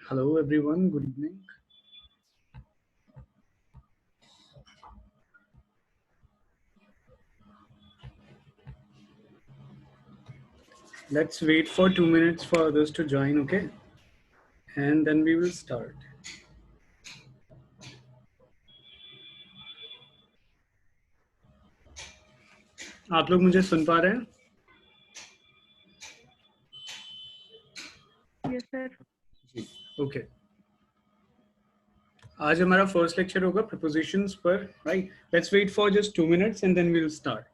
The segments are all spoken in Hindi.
Hello everyone, good evening. Let's wait for 2 minutes for others to join, okay? And then we will start. आप लोग मुझे सुन पा रहे हैं? Yes, sir. जी, ओके। आज हमारा फर्स्ट लेक्चर होगा प्रीपोजिशंस पर, right? Let's wait for just 2 minutes and then we will start.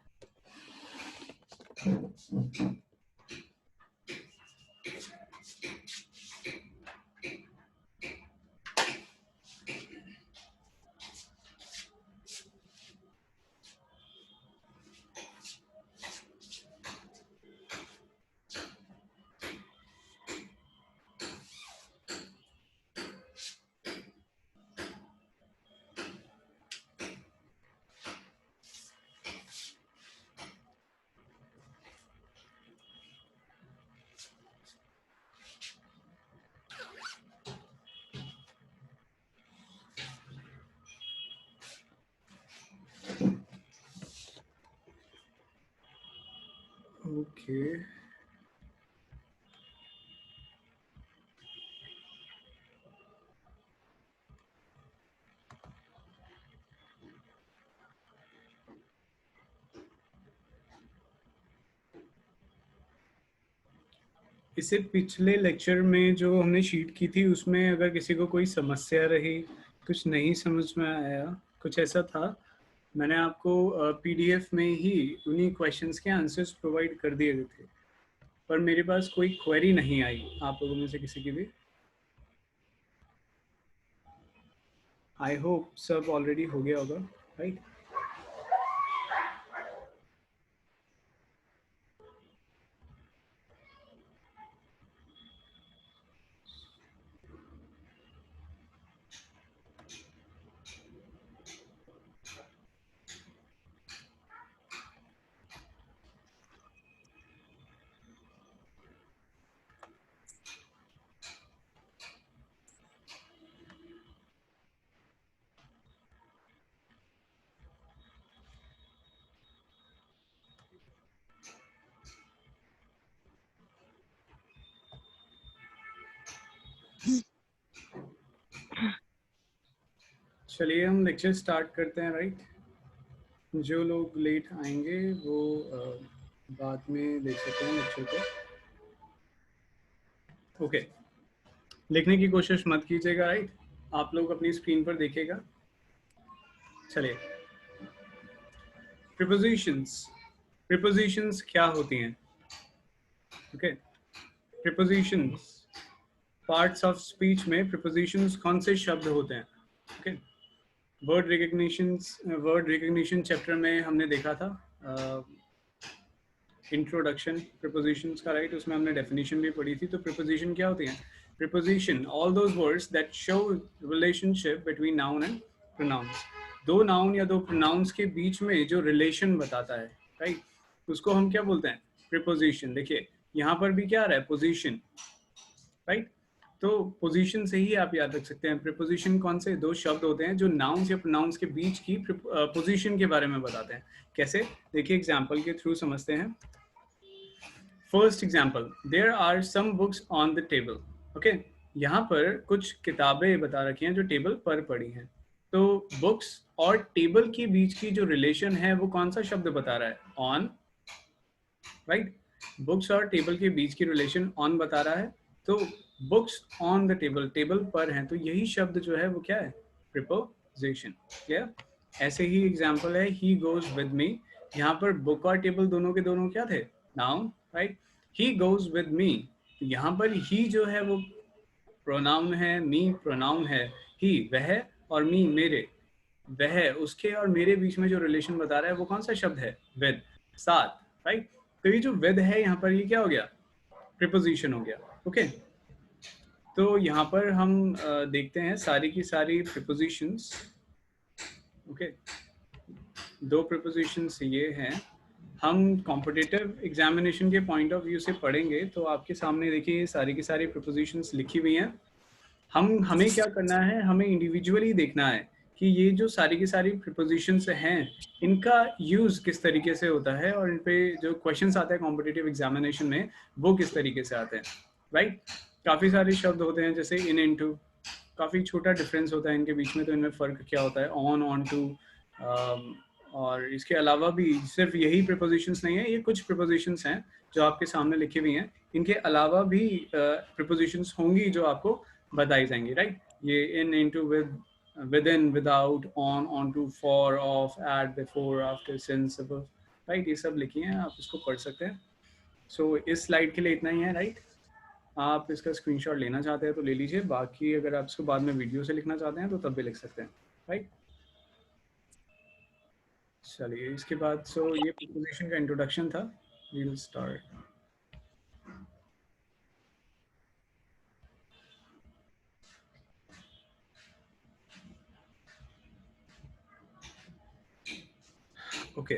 Okay. इससे पिछले लेक्चर में जो हमने शीट की थी उसमें अगर किसी को कोई समस्या रही, कुछ नहीं समझ में आया, कुछ ऐसा था, मैंने आपको पीडीएफ में ही उन्हीं क्वेश्चंस के आंसर्स प्रोवाइड कर दिए थे, पर मेरे पास कोई क्वेरी नहीं आई आप लोगों में से किसी की भी। आई होप सब ऑलरेडी हो गया होगा, राइट? चलिए हम लेक्चर स्टार्ट करते हैं, राइट? जो लोग लेट आएंगे वो बाद में देख सकते हैं लेक्चर को। ओके, लिखने की कोशिश मत कीजिएगा, राइट? आप लोग अपनी स्क्रीन पर देखिएगा। चलिए, प्रीपोजिशंस क्या होती हैं? Okay, prepositions parts of speech में प्रीपोजिशंस कौन से शब्द होते हैं? ओके, वर्ड रिकग्निशन चैप्टर में हमने देखा था इंट्रोडक्शन प्रीपोजिशंस का, राइट? उसमें हमने डेफिनेशन भी पढ़ी थी। तो प्रीपोजिशन क्या होती हैं? Preposition, all those words that show relationship between noun and pronouns. दो नाउन या दो प्रोनाउंस के बीच में जो रिलेशन बताता है, राइट, उसको हम क्या बोलते हैं? प्रीपोजिशन। देखिए यहाँ पर भी क्या आ रहा है? Position, right? तो पोजीशन से ही आप याद रख सकते हैं। प्रीपोजिशन कौन से दो शब्द होते हैं जो नाउन्स या प्रोनाउंस के बीच की पोजीशन के बारे में बताते हैं। कैसे? देखिए एग्जांपल के थ्रू समझते हैं। First example, there are some books on the table. Okay, यहाँ पर कुछ किताबें बता रखी हैं जो टेबल पर पड़ी हैं। तो बुक्स और टेबल के बीच की जो रिलेशन है वो कौन सा शब्द बता रहा है? On, right? बुक्स और टेबल के बीच की रिलेशन ऑन बता रहा है। तो books on the table, table पर हैं, तो यही शब्द जो है वो क्या है? प्रीपोजिशन। क्या? ऐसे ही एग्जांपल है, ही गोज विद मी। यहाँ पर बुक और टेबल दोनों के दोनों क्या थे? Noun, right? He goes with me, यहाँ पर ही जो है वो प्रोनाउन है, मी प्रोनाउन है। ही वह और मी मेरे, वह उसके और मेरे बीच में जो रिलेशन बता रहा है वो कौन सा शब्द है? विद, साथ, राइट? तो ये जो विद है यहाँ पर, ये क्या हो गया? प्रीपोजिशन हो गया। ओके, तो यहाँ पर हम देखते हैं सारी की सारी प्रीपोजिशंस। ओके, दो प्रीपोजिशंस ये हैं। हम कॉम्पिटिटिव एग्जामिनेशन के पॉइंट ऑफ व्यू से पढ़ेंगे तो आपके सामने देखिए सारी की सारी प्रीपोजिशंस लिखी हुई हैं। हमें क्या करना है, हमें इंडिविजुअली देखना है कि ये जो सारी की सारी प्रिपोजिशंस हैं इनका यूज किस तरीके से होता है और इन पे जो क्वेश्चंस आते हैं कॉम्पिटिटिव एग्जामिनेशन में वो किस तरीके से आते हैं, राइट। काफ़ी सारे शब्द होते हैं जैसे इन, इनटू, काफ़ी छोटा डिफरेंस होता है इनके बीच में, तो इनमें फ़र्क क्या होता है, ऑन टू। और इसके अलावा भी सिर्फ यही प्रिपोजिशंस नहीं है, ये कुछ प्रिपोजिशंस हैं जो आपके सामने लिखी हुई हैं, इनके अलावा भी प्रिपोजिशंस होंगी जो आपको बताई जाएंगी, राइट। ये in, into, with in, without, on to, for, of, at, before, after, since, above, right, ये सब लिखी हैं, आप इसको पढ़ सकते हैं। सो इस स्लाइड के लिए इतना ही है, राइट। आप इसका स्क्रीनशॉट लेना चाहते हैं तो ले लीजिए, बाकी अगर आप इसको बाद में वीडियो से लिखना चाहते हैं तो तब भी लिख सकते हैं, राइट। चलिए इसके बाद ये प्रिपोजिशन का इंट्रोडक्शन था, वी विल स्टार्ट। ओके,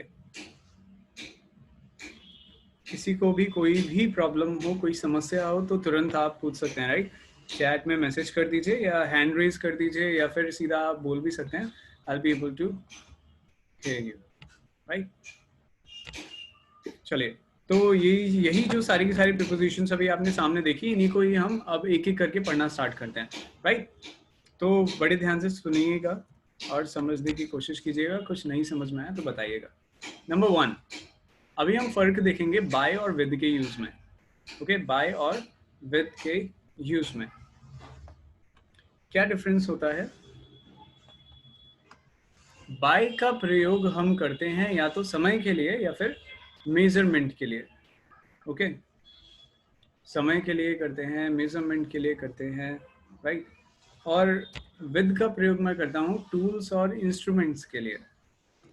किसी को भी कोई भी प्रॉब्लम हो, कोई समस्या हो तो तुरंत आप पूछ सकते हैं, राइट। चैट में मैसेज कर दीजिए या हैंड रेज कर दीजिए या फिर सीधा आप बोल भी सकते हैं, I will be able to hear you, right. चलिए, तो यही जो सारी की सारी प्रिपोजिशंस अभी आपने सामने देखी, इन्हीं को ही हम अब एक एक करके पढ़ना स्टार्ट करते हैं, राइट। तो बड़े ध्यान से सुनिएगा और समझने की कोशिश कीजिएगा, कुछ नहीं समझ में आया तो बताइएगा। नंबर 1, अभी हम फर्क देखेंगे बाय और विद के यूज में। ओके, बाय और विद के यूज में क्या डिफरेंस होता है। बाय का प्रयोग हम करते हैं या तो समय के लिए या फिर मेजरमेंट के लिए। ओके, समय के लिए करते हैं, मेजरमेंट के लिए करते हैं, राइट। और विद का प्रयोग मैं करता हूँ टूल्स और इंस्ट्रूमेंट्स के लिए।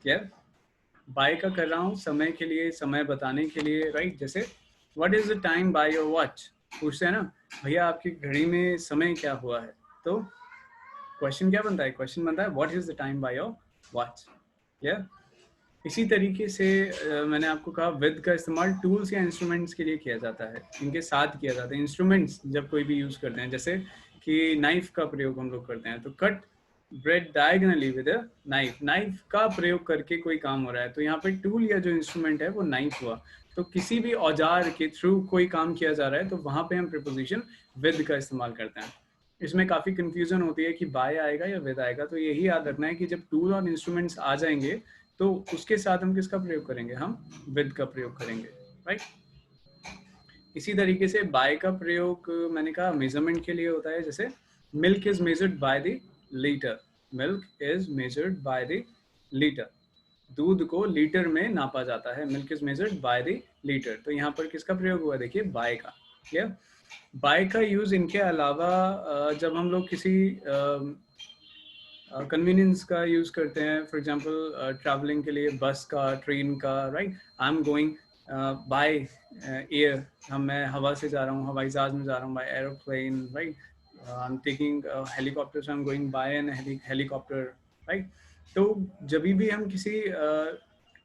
क्या, बाय का कर रहा हूँ समय के लिए, समय बताने के लिए, राइट। जैसे what is the time by your watch, पूछते हैं ना, भैया आपकी घड़ी में समय क्या हुआ है, तो क्वेश्चन क्या बनता है, क्वेश्चन बनता है what is the time by your watch. या इसी तरीके से मैंने आपको कहा विद का इस्तेमाल टूल्स या इंस्ट्रूमेंट्स के लिए किया जाता है, इनके साथ किया जाता है। इंस्ट्रूमेंट्स जब कोई भी यूज करते हैं, जैसे कि नाइफ का प्रयोग हम लोग करते हैं, तो cut bread diagonally with a knife, knife का प्रयोग करके कोई काम हो रहा है, तो यहाँ पे टूल या जो इंस्ट्रूमेंट है वो नाइफ हुआ। तो किसी भी औजार के थ्रू कोई काम किया जा रहा है तो वहां पे हम प्रिपोजिशन विद का इस्तेमाल करते हैं। इसमें काफ़ी कंफ्यूजन होती है कि बाय आएगा या विद आएगा, तो यही याद रखना है कि जब टूल और इंस्ट्रूमेंट्स आ जाएंगे तो उसके साथ हम किसका प्रयोग करेंगे, हम विद का प्रयोग करेंगे, राइट। इसी तरीके से बाय का प्रयोग मैंने कहा मेजरमेंट के लिए होता है, जैसे milk is measured by the litre, milk is measured by the litre, दूध को लीटर में नापा जाता है, milk is measured by the litre. तो यहाँ पर किसका प्रयोग हुआ, देखिए बाय का। क्लियर। बाय का यूज इनके अलावा जब हम लोग किसी कन्वीनियंस का यूज करते हैं, फॉर एग्जांपल ट्रैवलिंग के लिए बस का, ट्रेन का, right. I am going by air, मैं हवा से जा रहा हूँ, हवाई जहाज में जा रहा हूँ, by aeroplane, right. I am taking helicopter, I am going by an helicopter, right. तो जब भी हम किसी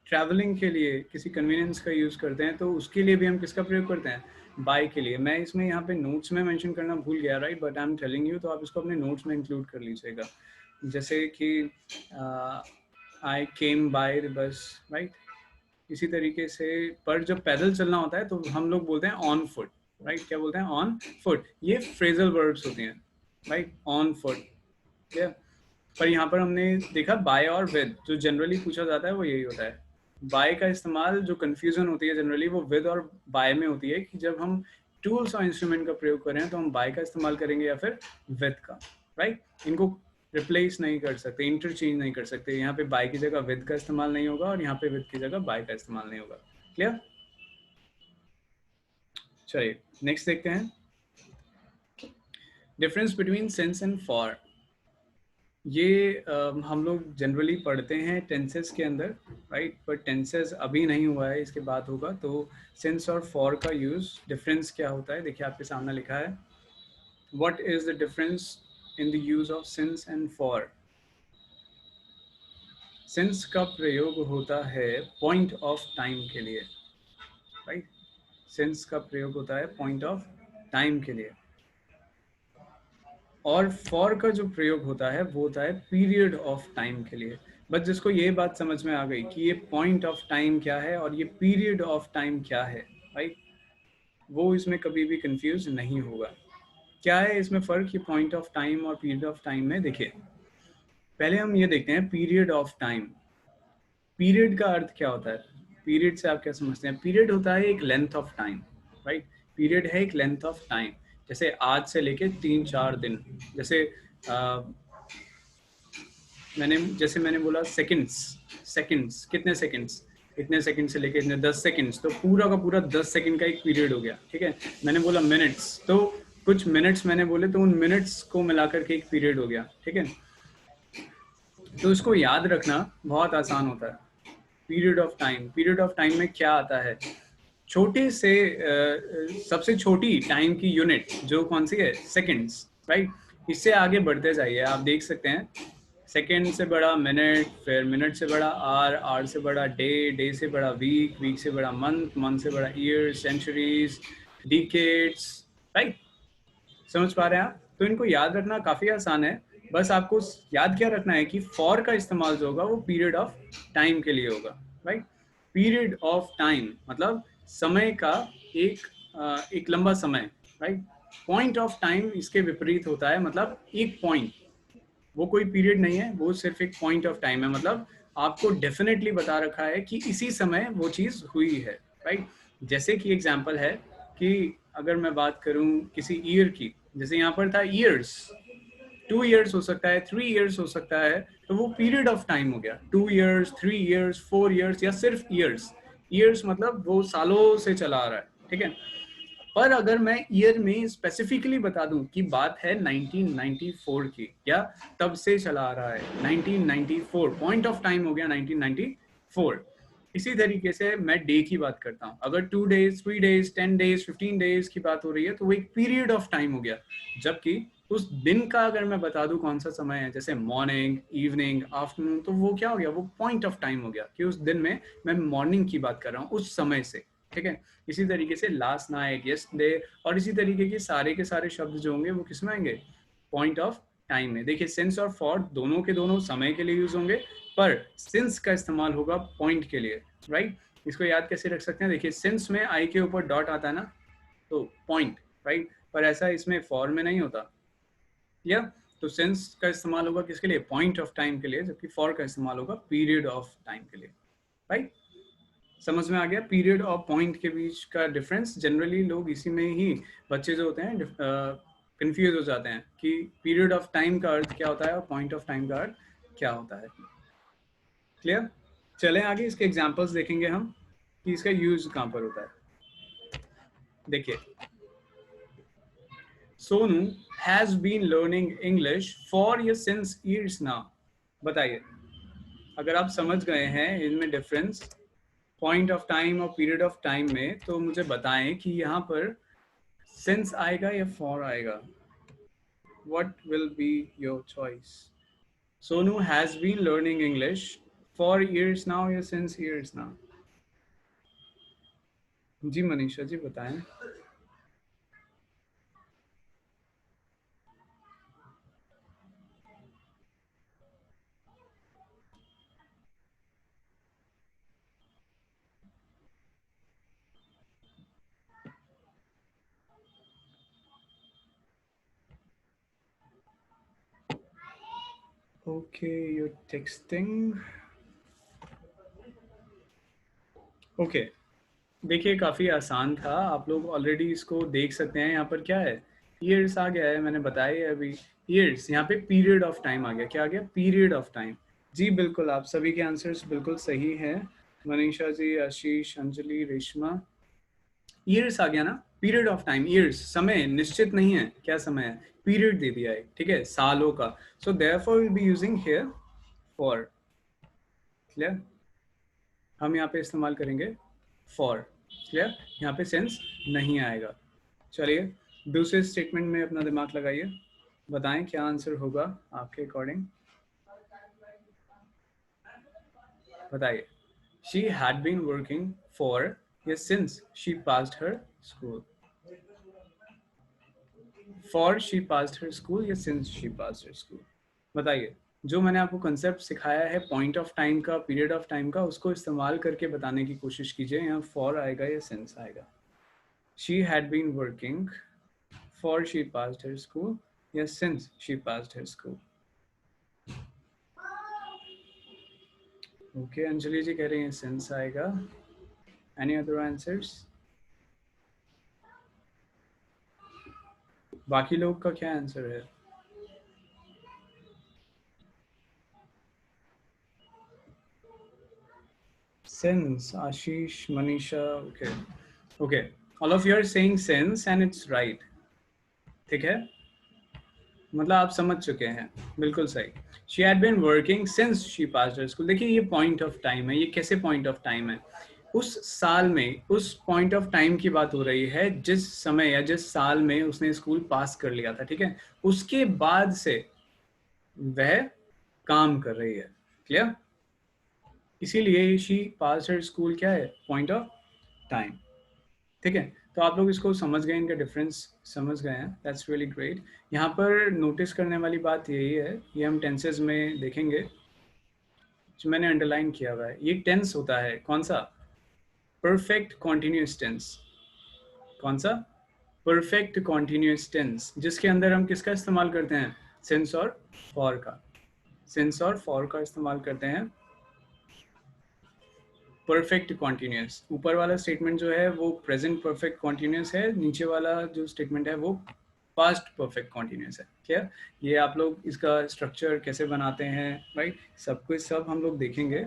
ट्रैवलिंग के लिए किसी कन्वीनियंस का यूज़ करते हैं तो उसके लिए भी हम किसका प्रयोग करते हैं, बाय के लिए। मैं इसमें यहाँ पे नोट्स में मेंशन करना भूल गया, right, but I am telling you, तो आप इसको अपने नोट्स में इंक्लूड कर लीजिएगा। जैसे कि I came by the bus, right. इसी तरीके से पर जब पैदल चलना होता है तो हम लोग बोलते हैं ऑन फुट, राइट। क्या बोलते हैं, ऑन फुट। ये फ्रेजल वर्ड्स होते हैं, राइट, ऑन फुट। ठीक, पर यहाँ पर हमने देखा बाय और विद, जो जनरली पूछा जाता है वो यही होता है। बाय का इस्तेमाल, जो कंफ्यूजन होती है जनरली, वो विद और बाय में होती है, कि जब हम टूल्स और इंस्ट्रूमेंट का प्रयोग करें तो हम बाय का इस्तेमाल करेंगे या फिर विद का, राइट। इनको रिप्लेस नहीं कर सकते, इंटरचेंज नहीं कर सकते। यहाँ पे बाय की जगह विद का इस्तेमाल नहीं होगा और यहाँ पे विद की जगह बाय का इस्तेमाल नहीं होगा। क्लियर। चलिए नेक्स्ट देखते हैं, difference between since and for. ये हम लोग जनरली पढ़ते हैं टेंसेस के अंदर, राइट, पर टेंसेस अभी नहीं हुआ है, इसके बाद होगा। तो सिंस और फॉर का यूज, डिफरेंस क्या होता है, देखिए आपके सामने लिखा है, what is the difference in the use of since and for. Since का प्रयोग होता है पॉइंट ऑफ टाइम के लिए, राइट। सिंस का प्रयोग होता है पॉइंट ऑफ टाइम के लिए, और फॉर का जो प्रयोग होता है वो होता है पीरियड ऑफ टाइम के लिए। बस जिसको ये बात समझ में आ गई कि ये पॉइंट ऑफ टाइम क्या है और ये पीरियड ऑफ टाइम क्या है, राइट, वो इसमें कभी भी कंफ्यूज नहीं होगा। क्या है इसमें फ़र्क, ये पॉइंट ऑफ टाइम और पीरियड ऑफ टाइम में? देखिए, पहले हम ये देखते हैं पीरियड ऑफ टाइम। पीरियड का अर्थ क्या होता है? पीरियड से आप क्या समझते हैं? पीरियड होता है एक length of time, right. Period है एक लेंथ ऑफ टाइम। जैसे आज से लेके 3-4 दिन, जैसे मैंने बोला सेकंड्स। सेकंड्स कितने सेकंड्स, इतने सेकंड से लेके इतने 10 सेकंड्स, तो पूरा का पूरा 10 सेकंड का एक पीरियड हो गया, ठीक है। मैंने बोला मिनट्स, तो कुछ मिनट्स मैंने बोले तो उन मिनट्स को मिलाकर के एक पीरियड हो गया, ठीक है। तो इसको याद रखना बहुत आसान होता है। Period of time, period of time में क्या आता है? छोटे से सबसे छोटी टाइम की यूनिट जो कौन सी है? Seconds, right. इससे आगे बढ़ते जाइए, आप देख सकते हैं सेकंड से बड़ा मिनट, फिर मिनट से बड़ा आर, आर से बड़ा डे, डे से बड़ा वीक, वीक से बड़ा मंथ, मंथ से बड़ा ईयर, सेंचुरीज, डिकेड्स, राइट। समझ पा रहे हैं आप? तो इनको याद रखना काफ़ी आसान है। बस आपको याद क्या रखना है कि फॉर का इस्तेमाल जो होगा वो पीरियड ऑफ टाइम के लिए होगा, राइट। पीरियड ऑफ टाइम मतलब समय का एक एक लंबा समय, राइट। पॉइंट ऑफ टाइम इसके विपरीत होता है, मतलब एक पॉइंट, वो कोई पीरियड नहीं है, वो सिर्फ एक पॉइंट ऑफ टाइम है। मतलब आपको डेफिनेटली बता रखा है कि इसी समय वो चीज़ हुई है, राइट। जैसे कि एग्जांपल है कि अगर मैं बात करूं किसी ईयर की, जैसे यहाँ पर था ईयर्स, 2 ईयर्स हो सकता है, 3 ईयर्स हो सकता है, तो वो पीरियड ऑफ टाइम हो गया। 2 ईयर्स, 3 ईयर्स, 4 ईयर्स या सिर्फ ईयर्स। ईयर्स मतलब वो सालों से चला आ रहा है, ठीक है। पर अगर मैं ईयर में स्पेसिफिकली बता दूं कि बात है 1994 की, या तब से चला आ रहा है 1994, पॉइंट ऑफ टाइम हो गया 1994। इसी तरीके से मैं डे की बात करता हूं, अगर 2 डेज, 3 डेज, 10 डेज, 15 डेज की बात हो रही है तो वो एक पीरियड ऑफ टाइम हो गया। जबकि उस दिन का अगर मैं बता दूं कौन सा समय है, जैसे मॉर्निंग, इवनिंग, आफ्टरनून, तो वो क्या हो गया? वो पॉइंट ऑफ टाइम हो गया कि उस दिन में मैं मॉर्निंग की बात कर रहा हूँ, उस समय से, ठीक है। इसी तरीके से लास्ट नाइट, यस्टरडे, और इसी तरीके के सारे शब्द जो होंगे वो किस में आएंगे? पॉइंट ऑफ टाइम में। देखिए, सिंस और फॉर दोनों के दोनों समय के लिए यूज होंगे, पर सिंस का इस्तेमाल होगा पॉइंट के लिए, राइट। इसको याद कैसे रख सकते हैं? देखिए, सिंस में आई के ऊपर डॉट आता है ना, तो पॉइंट, राइट। पर ऐसा इसमें फॉर में नहीं होता, या तो सिंस का इस्तेमाल होगा किसके लिए? पॉइंट ऑफ टाइम के लिए, जबकि फॉर का इस्तेमाल होगा पीरियड ऑफ टाइम के लिए, राइट। समझ में आ गया पीरियड और पॉइंट के बीच का डिफरेंस? जनरली लोग इसी में ही, बच्चे जो होते हैं कंफ्यूज हो जाते हैं कि पीरियड ऑफ टाइम का अर्थ क्या होता है और पॉइंट ऑफ टाइम का अर्थ क्या होता है। क्लियर? चलें आगे, इसके एग्जांपल्स देखेंगे हम कि इसका यूज कहाँ पर होता है। देखिए, Sonu has been learning English for year since years now. बताइए, अगर आप समझ गए हैं इनमें डिफरेंस पॉइंट ऑफ टाइम और पीरियड ऑफ टाइम में, तो मुझे बताएं कि यहाँ पर सिंस आएगा या फॉर आएगा? What will be your choice? Sonu has been learning English for years now या since years now? जी मनीषा जी बताएं। Okay, you're texting. Okay, देखिए काफ़ी आसान था, आप लोग ऑलरेडी इसको देख सकते हैं। यहाँ पर क्या है? ईयर्स आ गया है, मैंने बताया अभी। ईयर्स, यहाँ पे पीरियड ऑफ टाइम आ गया। क्या आ गया? Period of time. जी बिल्कुल, आप सभी के आंसर्स बिल्कुल सही हैं। मनीषा जी, आशीष, अंजलि, रेशमा। ईयर्स आ गया ना, पीरियड ऑफ टाइम। ईयर्स समय निश्चित नहीं है, क्या समय है? पीरियड दे दिया है, ठीक है, सालों का। So therefore will be using here for. Clear? हम यहाँ पे इस्तेमाल करेंगे फॉर। क्लियर? यहाँ पे सेंस नहीं आएगा। चलिए, दूसरे स्टेटमेंट में अपना दिमाग लगाइए, बताएं क्या आंसर होगा आपके अकॉर्डिंग। बताइए। She had been working for, yes, since she passed her school. For she passed her school या since she passed her school? बताइए। जो मैंने आपको कंसेप्ट सिखाया है पॉइंट ऑफ टाइम का, पीरियड ऑफ टाइम का, उसको इस्तेमाल करके बताने की कोशिश कीजिए। यहाँ फॉर आएगा या सिंस आएगा? She had been working for she passed her school या since she passed her school? Okay, Anjali ji कह रही हैं सिंस आएगा। Any other answers? बाकी लोग का क्या आंसर है? Since, Ashish, Manisha, okay. Okay, all of you are saying since and it's right. ठीक है, मतलब आप समझ चुके हैं, बिल्कुल सही। She had been working since she passed her school। देखिए ये पॉइंट ऑफ टाइम है, ये कैसे पॉइंट ऑफ टाइम है? उस साल में, उस पॉइंट ऑफ टाइम की बात हो रही है जिस समय या जिस साल में उसने स्कूल पास कर लिया था, ठीक है? उसके बाद से वह काम कर रही है, क्लियर? इसीलिए शी पास हर स्कूल क्या है? Point of time. ठीक है, तो आप लोग इसको समझ गए, इनका डिफरेंस समझ गए हैं, दैट्स रियली ग्रेट। यहाँ पर नोटिस करने वाली बात यही है, ये हम टेंसेज में देखेंगे, जो मैंने अंडरलाइन किया हुआ है। ये टेंस होता है कौन सा? Perfect continuous tense. कौन सा? परफेक्ट कॉन्टिन्यूस टेंस, जिसके अंदर हम किसका इस्तेमाल करते हैं? सिंस और फॉर का। सिंस और फॉर का इस्तेमाल करते हैं परफेक्ट कॉन्टिन्यूस। ऊपर वाला स्टेटमेंट जो है वो प्रेजेंट परफेक्ट कॉन्टिन्यूस है, नीचे वाला जो स्टेटमेंट है वो पास्ट परफेक्ट कॉन्टिन्यूस है। क्लियर? ये आप लोग इसका स्ट्रक्चर कैसे बनाते हैं, राइट, सब कुछ सब हम लोग देखेंगे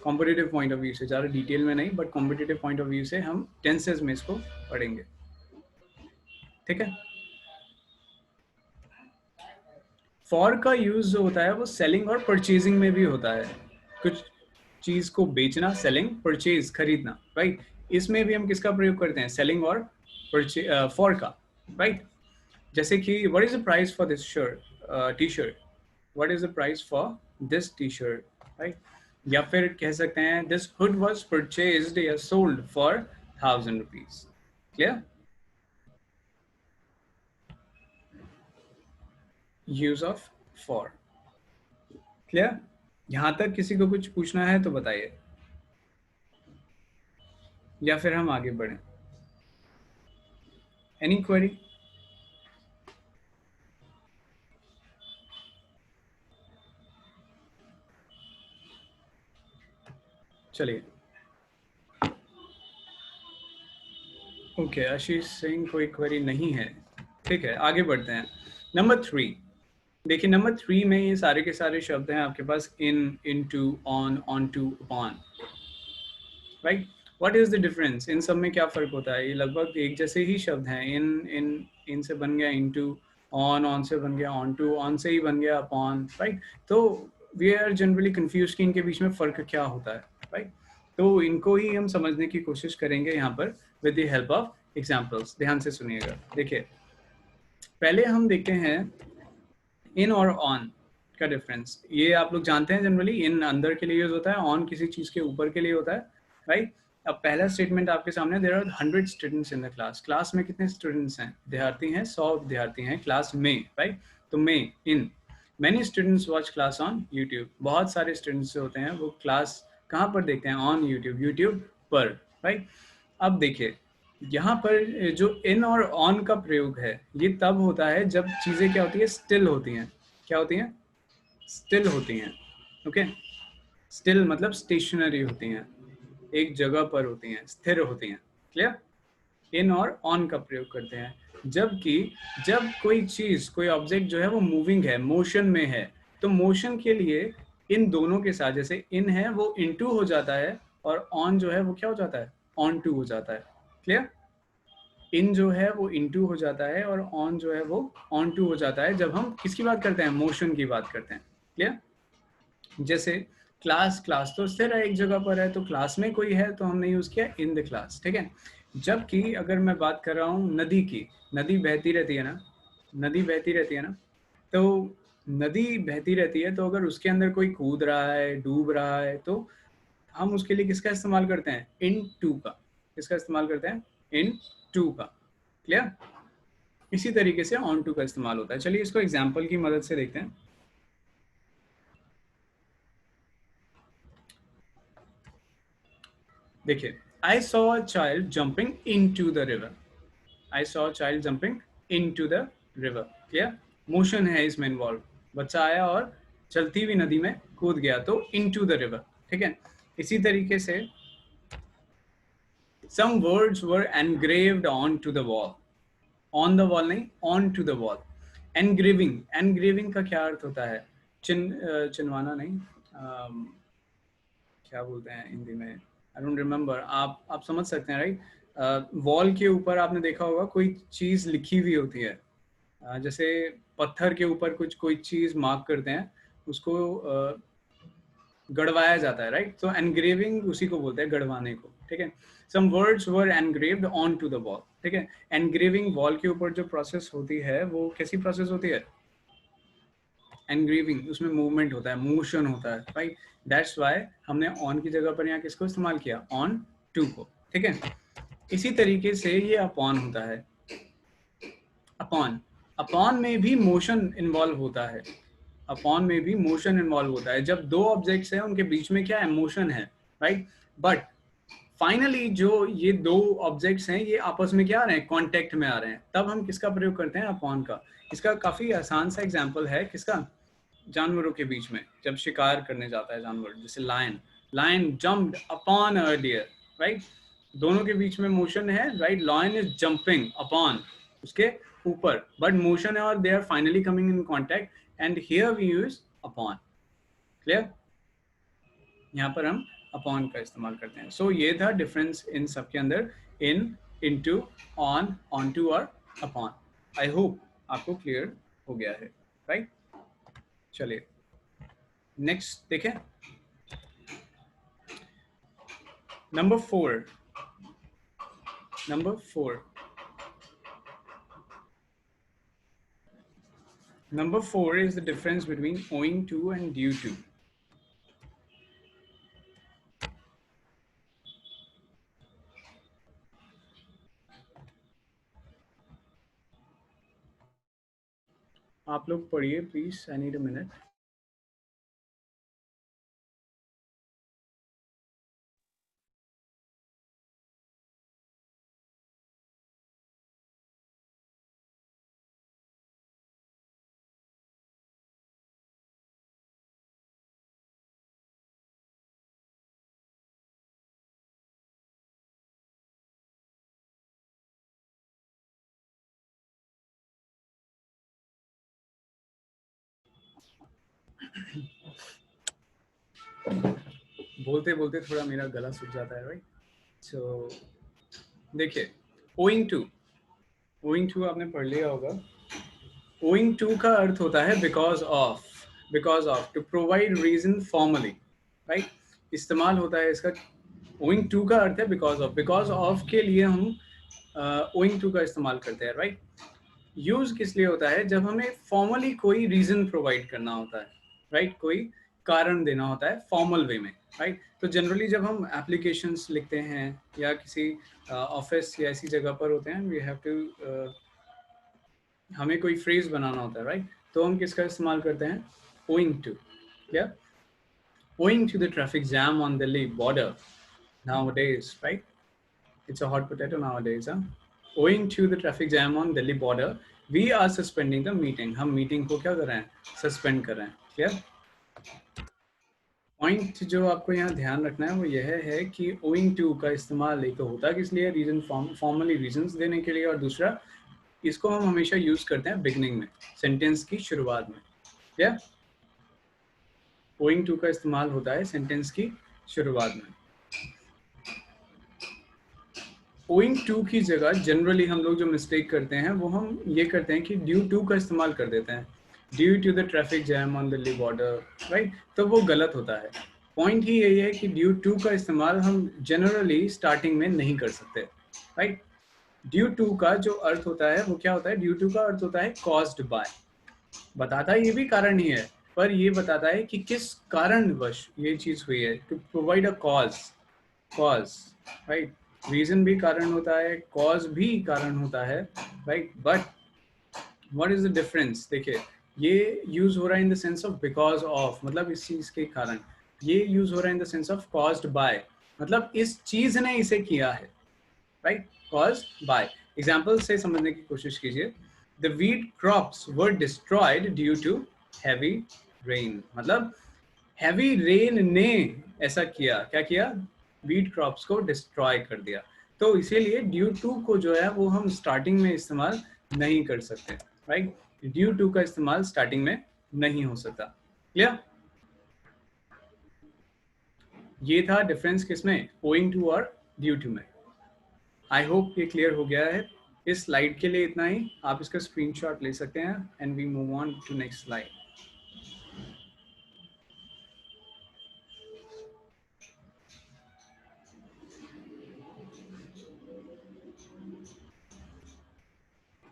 कॉम्पिटिटिव पॉइंट ऑफ व्यू से, ज़्यादा डिटेल में नहीं, but competitive point of view से हम टेंसेज में इसको पढ़ेंगे। ठीक है? फॉर का यूज जो होता है वो सेलिंग और परचेजिंग में भी होता है। कुछ चीज को बेचना, सेलिंग, परचेज, खरीदना, राइट? इसमें भी हम किसका प्रयोग करते हैं? सेलिंग और फॉर का, राइट? जैसे कि what is the price for this shirt, T shirt? What is the price for this T shirt, right? या फिर कह सकते हैं दिस हुड वाज परचेज्ड या sold for 1000 rupees. Clear? Use of for. Clear? यहां तक किसी को कुछ पूछना है तो बताइए, या फिर हम आगे बढ़ें। Any query? चलिए, ओके, आशीष सिंह कोई क्वेरी नहीं है, ठीक है, आगे बढ़ते हैं। नंबर 3, देखिए नंबर 3 में ये सारे के सारे शब्द हैं आपके पास, in, into, on, on to, upon, right? What is the difference? इन सब में क्या फर्क होता है? ये लगभग एक जैसे ही शब्द हैं। इन से बन गया इनटू, ऑन से बन गया ऑन टू, ऑन से ही बन गया अपॉन, राइट? तो वी आर जनरली कंफ्यूज कि इनके बीच में फर्क क्या होता है, राइट? तो इनको ही हम समझने की कोशिश करेंगे यहाँ पर with the help of examples. ध्यान से सुनिएगा। देखिए, पहले हम देखते हैं इन और ऑन का डिफरेंस। ये आप लोग जानते हैं, जनरली इन अंदर के लिए यूज होता है, ऑन किसी चीज के ऊपर के लिए होता है, राइट? अब पहला स्टेटमेंट आपके सामने, there are 100 students in the class. Class में कितने स्टूडेंट्स हैं? विद्यार्थी हैं, 100 विद्यार्थी हैं क्लास में, राइट? तो में, in, many students watch class on YouTube. बहुत सारे स्टूडेंट्स जो होते हैं वो क्लास कहाँ पर देखते हैं? ऑन यूट्यूब, यूट्यूब पर, राइट? अब देखिए, यहाँ पर जो इन और ऑन का प्रयोग है ये तब होता है जब चीजें क्या होती है? स्टिल होती हैं। क्या होती हैं? स्टिल होती हैं। ओके, स्टिल मतलब स्टेशनरी होती हैं, एक जगह पर होती हैं, स्थिर होती हैं। क्लियर? इन और ऑन का प्रयोग करते हैं जबकि जब कोई चीज, कोई ऑब्जेक्ट जो है वो मूविंग है, मोशन में है, तो मोशन के लिए इन दोनों के साथ, जैसे इन है वो इनटू हो जाता है और ऑन जो है वो क्या हो जाता है? ऑन टू हो जाता है। क्लियर? इन जो है वो इनटू हो जाता है और ऑन जो है वो ऑन टू हो जाता है जब हम किसकी बात करते हैं? मोशन की बात करते हैं। क्लियर? जैसे क्लास, क्लास तो स्थिर है, एक जगह पर है, तो क्लास में कोई है तो हमने यूज किया इन द क्लास, ठीक है? जबकि अगर मैं बात कर रहा हूँ नदी की, नदी बहती रहती है ना, नदी बहती रहती है ना, तो नदी बहती रहती है, तो अगर उसके अंदर कोई कूद रहा है, डूब रहा है, तो हम उसके लिए किसका इस्तेमाल करते हैं? इन टू का। किसका इस्तेमाल करते हैं? इन टू का। क्लियर? इसी तरीके से ऑन टू का इस्तेमाल होता है। चलिए इसको एग्जाम्पल की मदद से देखते हैं। देखिए, I saw a child jumping into the river. I saw a child jumping into the river. Clear? Motion है इसमें इन्वॉल्व। बच्चा आया और चलती हुई नदी में कूद गया, तो इनटू द रिवर। ठीक है, इसी तरीके से some words were engraved onto the wall. On the wall नहीं, onto the wall. Engraving, engraving का क्या अर्थ होता है? चिनवाना नहीं, क्या बोलते हैं हिंदी में, आई डोंट रिमेम्बर। आप समझ सकते हैं राइट? वॉल के ऊपर आपने देखा होगा कोई चीज लिखी हुई होती है, जैसे पत्थर के ऊपर कुछ कोई चीज मार्क करते हैं, उसको गढ़वाया जाता है, राइट? तो एनग्रेविंग उसी को बोलते हैं, गढ़वाने को। ठीक है, some words were engraved on to the wall. ठीक है, एनग्रेविंग वॉल के ऊपर जो प्रोसेस होती है वो कैसी प्रोसेस होती है? एनग्रेविंग, उसमें मूवमेंट होता है, मोशन होता है, राइट? दैट्स वाई हमने ऑन की जगह पर यहाँ किसको इस्तेमाल किया? ऑन टू को। ठीक है, इसी तरीके से ये अपॉन होता है। अपॉन, अपॉन में भी मोशन इन्वॉल्व होता है। अपॉन में भी मोशन इन्वॉल्व होता है। जब दो ऑब्जेक्ट्स हैं उनके बीच में क्या है? मोशन है, राइट? बट फाइनली जो ये दो ऑब्जेक्ट्स हैं ये आपस में क्या आ रहे हैं? कांटेक्ट में आ रहे हैं, तब हम किसका प्रयोग करते हैं? अपॉन का। इसका काफी आसान सा एग्जांपल है किसका? जानवरों के बीच में जब शिकार करने जाता है जानवर, जैसे lion, lion jumped upon a deer, right? दोनों के बीच में मोशन है, right? Lion is jumping upon, उसके ऊपर, बट मोशन है और they are finally coming in contact and here we use upon. Clear? यहाँ पर हम अपॉन का इस्तेमाल करते हैं। सो ये था डिफरेंस इन सबके अंदर, इन, इनटू, ऑन, ऑन टू और अपॉन। आई होप आपको क्लियर हो गया है, राइट? चलिए नेक्स्ट देखें, number 4। Number 4, number 4 is the difference between owing to and due to. आप लोग पढ़िए please, I need a minute. बोलते बोलते थोड़ा मेरा गला सूख जाता है, राइट? सो देखिए, ओइंग टू, ओइंग टू आपने पढ़ लिया होगा। ओइंग टू का अर्थ होता है because of, because of, to provide reason formally, right? इस्तेमाल होता है इसका। ओइंग टू का अर्थ है बिकॉज ऑफ, बिकॉज ऑफ के लिए हम ओइंग टू का इस्तेमाल करते हैं, राइट? यूज किस लिए होता है? जब हमें फॉर्मली कोई रीजन प्रोवाइड करना होता है, राइट? कोई कारण देना होता है फॉर्मल वे में, राइट? तो जनरली जब हम एप्लीकेशंस लिखते हैं या किसी ऑफिस या ऐसी जगह पर होते हैं, वी हैव टू, हमें कोई फ्रेज बनाना होता है, राइट? तो हम किसका इस्तेमाल करते हैं? Owing to. क्या? Owing to the traffic jam on Delhi border nowadays, right? It's a hot potato nowadays, huh? Owing to the traffic jam on Delhi border, we are suspending the meeting. हम मीटिंग को क्या कर रहे हैं? सस्पेंड कर रहे हैं। क्लियर? पॉइंट जो आपको यहाँ ध्यान रखना है वो यह है कि owing to का इस्तेमाल एक तो होता किस लिए? रीजन, फॉर्मली रीजंस देने के लिए, और दूसरा इसको हम हमेशा यूज करते हैं बिगनिंग में, सेंटेंस की शुरुआत में। क्या? owing to का इस्तेमाल होता है सेंटेंस की शुरुआत में। ओइंग टू की जगह जनरली हम लोग जो मिस्टेक करते हैं वो हम ये करते हैं कि ड्यू टू का इस्तेमाल कर देते हैं, due to the traffic jam on Delhi border, right? तो वो गलत होता है। पॉइंट ही यही है कि ड्यू टू का इस्तेमाल हम जनरली स्टार्टिंग में नहीं कर सकते, राइट? ड्यू टू का जो अर्थ होता है वो क्या होता है? ड्यू टू का अर्थ होता है कॉज्ड बाय। बताता ये भी कारण ही है, पर ये बताता है कि किस कारणवश ये चीज हुई है, to provide a cause, cause, right? Reason भी कारण होता है, कॉज भी कारण होता है, right? But what is the difference? देखिए, ये यूज हो रहा है in the sense of because of, मतलब इस चीज के कारण। ये यूज हो रहा है in the sense of caused by, मतलब इस चीज ने इसे किया है, राइट? Caused by. एग्जाम्पल से समझने की कोशिश कीजिए। The wheat crops were destroyed due to heavy rain, मतलब हैवी रेन ने ऐसा किया, क्या किया? वीट क्रॉप्स को डिस्ट्रॉय कर दिया। तो इसीलिए ड्यू टू को जो है वो हम स्टार्टिंग में इस्तेमाल नहीं कर सकते, राइट? ड्यू टू का इस्तेमाल स्टार्टिंग में नहीं हो सकता। क्लियर? ये था डिफरेंस किसमें? ओइंग टू और ड्यू टू में। आई होप ये क्लियर हो गया है। इस स्लाइड के लिए इतना ही। आप इसका स्क्रीनशॉट ले सकते हैं and we move on to next slide.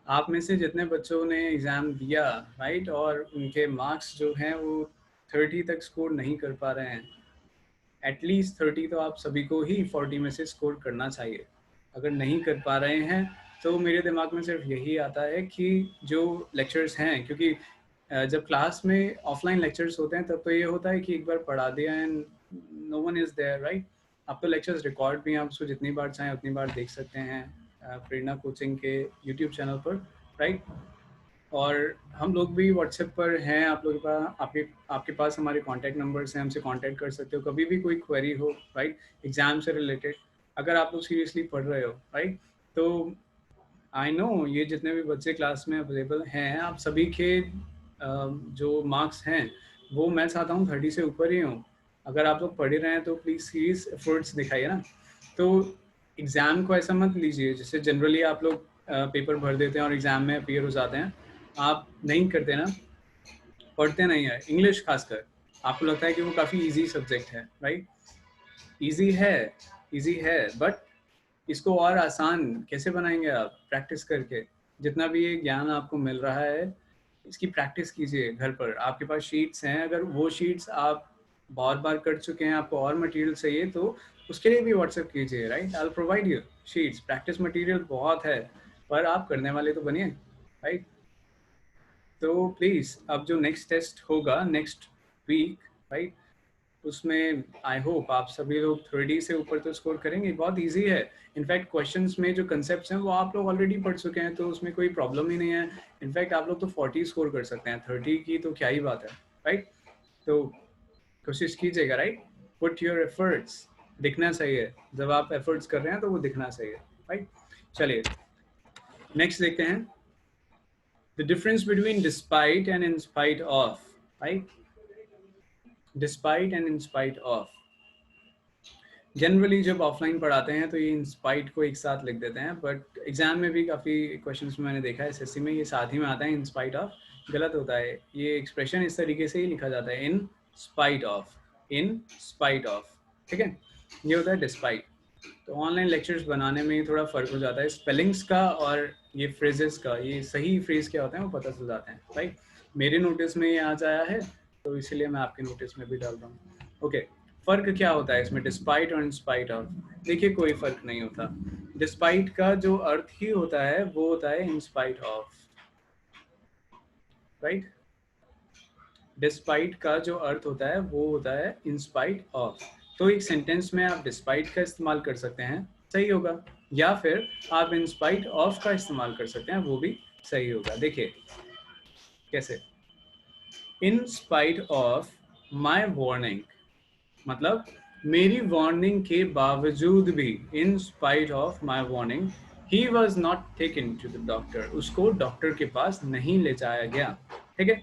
आप में से जितने बच्चों ने एग्ज़ाम दिया, राइट, और उनके मार्क्स जो हैं वो 30 तक स्कोर नहीं कर पा रहे हैं, एटलीस्ट 30 तो आप सभी को ही 40 में से स्कोर करना चाहिए। अगर नहीं कर पा रहे हैं तो मेरे दिमाग में सिर्फ यही आता है कि जो लेक्चर्स हैं, क्योंकि जब क्लास में ऑफलाइन लेक्चर्स होते हैं तब तो ये होता है कि एक बार पढ़ा दिया and no one is there, right? अब तो लेक्चर्स रिकॉर्ड भी हैं, आप उसको जितनी बार चाहें उतनी बार देख सकते हैं प्रेरणा कोचिंग के यूट्यूब चैनल पर, राइट? और हम लोग भी व्हाट्सएप पर हैं, आप लोगों के पास, आपके पास हमारे कॉन्टैक्ट नंबर्स हैं, हमसे कॉन्टैक्ट कर सकते हो कभी भी कोई क्वेरी हो, राइट? एग्जाम से रिलेटेड अगर आप लोग सीरियसली पढ़ रहे हो, राइट? तो आई नो ये जितने भी बच्चे क्लास में अवेलेबल हैं, आप सभी के जो मार्क्स हैं वो मैं चाहता हूँ 30 से ऊपर ही हों। अगर आप लोग पढ़ रहे हैं तो प्लीज़ सीरियस एफर्ट्स दिखाइए ना। तो एग्ज़ाम को ऐसा मत लीजिए जैसे जनरली आप लोग पेपर भर देते हैं और एग्ज़ाम में अपीयर हो जाते हैं। आप नहीं करते ना, पढ़ते नहीं है। इंग्लिश खासकर आपको लगता है कि वो काफ़ी इजी सब्जेक्ट है, राइट? इजी है, इजी है, बट इसको और आसान कैसे बनाएंगे आप? प्रैक्टिस करके। जितना भी ये ज्ञान आपको मिल रहा है, इसकी प्रैक्टिस कीजिए घर पर। आपके पास शीट्स हैं, अगर वो शीट्स आप बार बार कर चुके हैं, आपको और मटेरियल चाहिए तो उसके लिए भी व्हाट्सएप कीजिए, right? I will provide you sheets. Practice material बहुत है, पर आप करने वाले तो बनिए, राइट? तो प्लीज़ अब जो नेक्स्ट टेस्ट होगा नेक्स्ट वीक, राइट, उसमें आई होप आप सभी लोग 30 से ऊपर तो स्कोर करेंगे। बहुत इजी है। इनफैक्ट क्वेश्चंस में जो कंसेप्ट्स हैं वो आप लोग ऑलरेडी पढ़ चुके हैं, तो उसमें कोई प्रॉब्लम ही नहीं है। इनफैक्ट आप लोग तो 40 स्कोर कर सकते हैं, 30 की तो क्या ही बात है, राइट? तो कोशिश कीजिएगा, राइट? Put your efforts. दिखना चाहिए, जब आप एफर्ट्स कर रहे हैं तो वो दिखना चाहिए, राइट? चलिए नेक्स्ट देखते हैं। The difference between despite and in spite of, right? Despite and in spite of, generally जब ऑफलाइन पढ़ाते हैं तो ये इंस्पाइट को एक साथ लिख देते हैं, बट एग्जाम में भी काफ़ी क्वेश्चंस में मैंने देखा है एसएससी में ये साथ ही में आता है इंस्पाइट ऑफ। गलत होता है ये एक्सप्रेशन, इस तरीके से ही लिखा जाता है, इन spite of, in spite of, ठीक है? ये होता है डिस्पाइट। तो ऑनलाइन लेक्चर्स बनाने में थोड़ा फ़र्क हो जाता है स्पेलिंग्स का और ये फ्रेजेस का, ये सही फ्रेज क्या होता है वो पता चल जाते हैं, राइट? मेरे नोटिस में ये आज आया है तो इसीलिए मैं आपके नोटिस में भी डाल रहा हूँ। ओके, फ़र्क क्या होता है इसमें डिस्पाइट और इंस्पाइट ऑफ? देखिए कोई फ़र्क नहीं होता। डिस्पाइट का जो अर्थ ही होता है वो होता है इंस्पाइट ऑफ, राइट? डिस्पाइट का जो अर्थ होता है वो होता है इंस्पाइट ऑफ। तो एक सेंटेंस में आप डिस्पाइट का इस्तेमाल कर सकते हैं, सही होगा, या फिर आप इंस्पाइट ऑफ का इस्तेमाल कर सकते हैं, वो भी सही होगा। देखिए कैसे, in spite of my warning, मतलब मेरी वार्निंग के बावजूद भी, in spite of my warning he was not taken to the doctor, उसको डॉक्टर के पास नहीं ले जाया गया, ठीक है?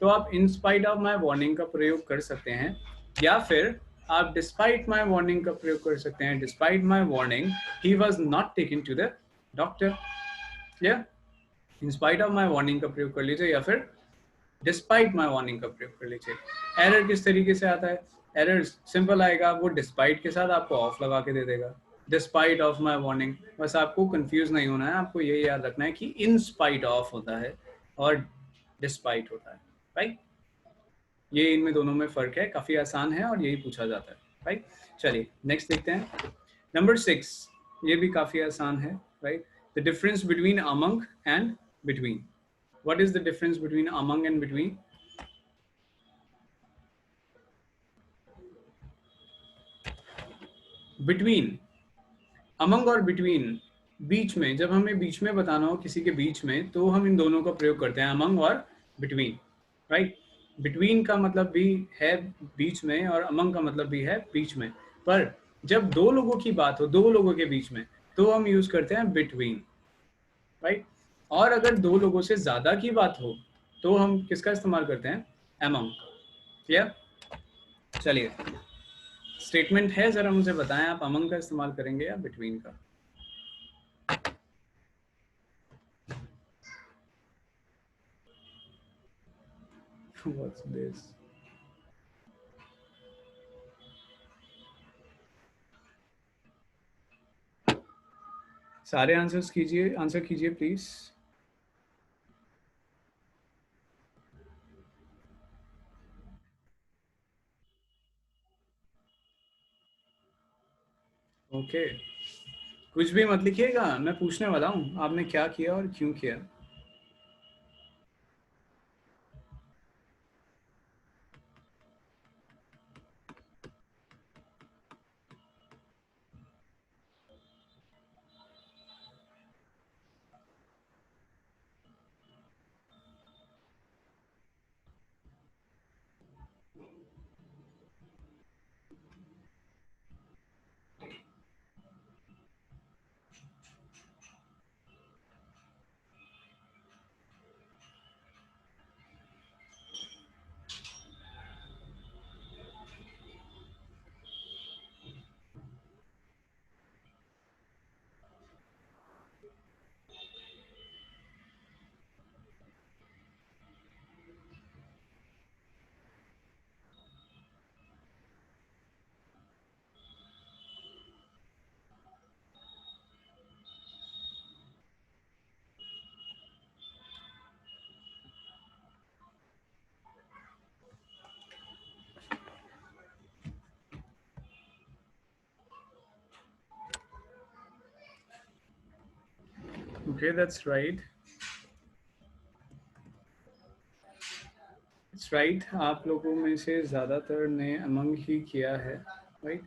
तो आप इन स्पाइट ऑफ माई वार्निंग का प्रयोग कर सकते हैं, या फिर आप डिस्पाइट माई वार्निंग का प्रयोग कर सकते हैं। Despite my warning he was not taken to the doctor, या in spite of my warning का प्रयोग कर लीजिए, या फिर डिस्पाइट माई वार्निंग का प्रयोग कर लीजिए। एरर किस तरीके से आता है? एरर सिंपल आएगा, वो डिस्पाइट के साथ आपको ऑफ लगा के दे देगा, डिस्पाइट ऑफ माई वार्निंग। बस आपको कंफ्यूज नहीं होना है, आपको ये याद रखना है कि इन स्पाइट ऑफ होता है और डिस्पाइट होता है, राइट? ये इनमें दोनों में फर्क है, काफी आसान है और यही पूछा जाता है, राइट? चलिए नेक्स्ट देखते हैं। नंबर 6, ये भी काफी आसान है, right? The difference between among and between. What is the difference between among and between? Between, among और between, बीच में, जब हमें बीच में बताना हो किसी के बीच में, तो हम इन दोनों का प्रयोग करते हैं, among और between, राइट? between का मतलब भी है बीच में और among का मतलब भी है बीच में, पर जब दो लोगों की बात हो, दो लोगों के बीच में, तो हम यूज करते हैं between, राइट? और अगर दो लोगों से ज्यादा की बात हो, तो हम किसका इस्तेमाल करते हैं? among. क्लियर? चलिए, स्टेटमेंट है, जरा मुझे बताएं, आप among का इस्तेमाल करेंगे या between का? What's this? सारे आंसर्स कीजिए, आंसर कीजिए प्लीज. ओके, कुछ भी मत लिखिएगा, मैं पूछने वाला हूँ आपने क्या किया और क्यों किया. Okay, that's right. It's right, आप लोगों में से ज्यादातर ने अमंग ही किया है, right?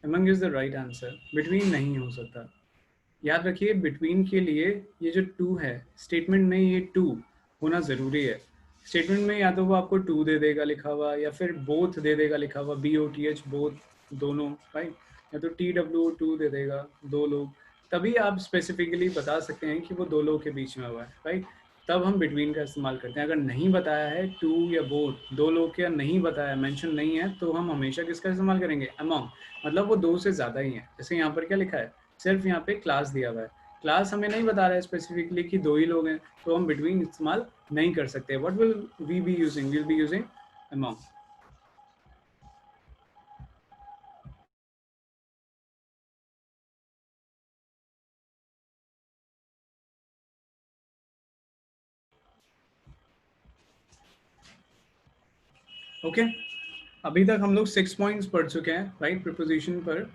Among is the right answer, between नहीं हो सकता. याद रखिए, बिटवीन के लिए ये जो टू है स्टेटमेंट में, ये टू होना ज़रूरी है. स्टेटमेंट में या तो वो आपको टू दे देगा लिखा हुआ, या फिर बोथ दे देगा लिखा हुआ, BOTH, बोथ, दोनों, राइट? या तो TWO, टू दे देगा, दो लोग. तभी आप स्पेसिफिकली बता सकते हैं कि वो दो लोग के बीच में हुआ है, राइट? तब हम बिटवीन का इस्तेमाल करते हैं. अगर नहीं बताया है, टू या बोथ, दो लोग के नहीं बताया, मेंशन नहीं है, तो हम हमेशा किसका इस्तेमाल करेंगे? अमॉन्ग. मतलब वो दो से ज़्यादा ही है. जैसे यहाँ पर क्या लिखा है, सिर्फ यहाँ पे क्लास दिया हुआ है, क्लास हमें नहीं बता रहा है स्पेसिफिकली कि दो ही लोग हैं, तो हम बिटवीन इस्तेमाल नहीं कर सकते. What will we be using? Will be using among. Okay, अभी तक हम लोग 6 पॉइंट्स पढ़ चुके हैं, राइट, प्रिपोजिशन पर.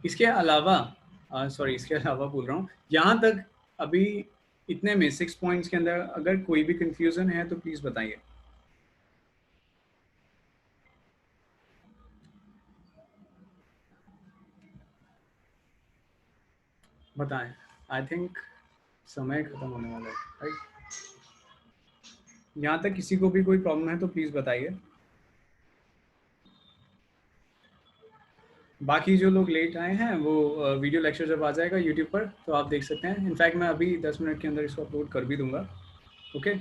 इसके अलावा, सॉरी, इसके अलावा बोल रहा हूँ, यहाँ तक अभी इतने में 6 पॉइंट्स के अंदर अगर कोई भी कंफ्यूजन है तो प्लीज बताइए. बताएं. आई थिंक समय खत्म होने वाला है, राइट? यहाँ तक किसी को भी कोई प्रॉब्लम है तो प्लीज बताइए. बाकी जो लोग लेट आए हैं वो वीडियो लेक्चर जब आ जाएगा यूट्यूब पर तो आप देख सकते हैं. इनफैक्ट मैं अभी 10 मिनट के अंदर इसको अपलोड कर भी दूंगा. ओके,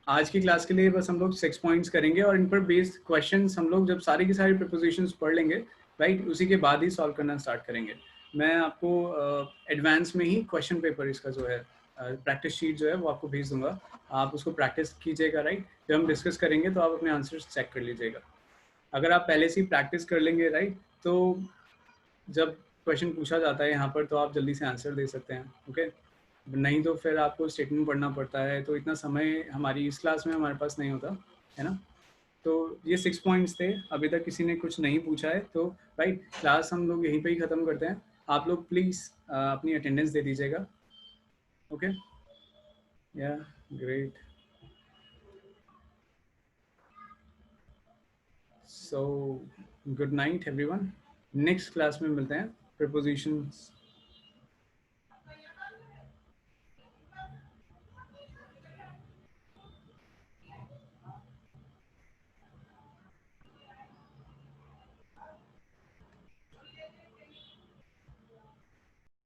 आज की क्लास के लिए बस हम लोग 6 पॉइंट्स करेंगे और इन पर बेस्ड क्वेश्चंस हम लोग जब सारी की सारी प्रिपोजिशंस पढ़ लेंगे, राइट, उसी के बाद ही सॉल्व करना स्टार्ट करेंगे. मैं आपको एडवांस में ही क्वेश्चन पेपर इसका जो है, प्रैक्टिस शीट जो है वो आपको भेज दूंगा. आप उसको प्रैक्टिस कीजिएगा, राइट? जब हम डिस्कस करेंगे तो आप अपने आंसर्स चेक कर लीजिएगा. अगर आप पहले से ही प्रैक्टिस कर लेंगे, राइट, तो जब क्वेश्चन पूछा जाता है यहाँ पर तो आप जल्दी से आंसर दे सकते हैं. ओके, नहीं तो फिर आपको स्टेटमेंट पढ़ना पड़ता है, तो इतना समय हमारी इस क्लास में हमारे पास नहीं होता है ना. तो ये 6 पॉइंट्स थे. अभी तक किसी ने कुछ नहीं पूछा है तो राइट, क्लास हम लोग यहीं पे ही ख़त्म करते हैं. आप लोग प्लीज़ अपनी अटेंडेंस दे दीजिएगा. Okay. Yeah, great. So, good night everyone. Next class में मिलते हैं prepositions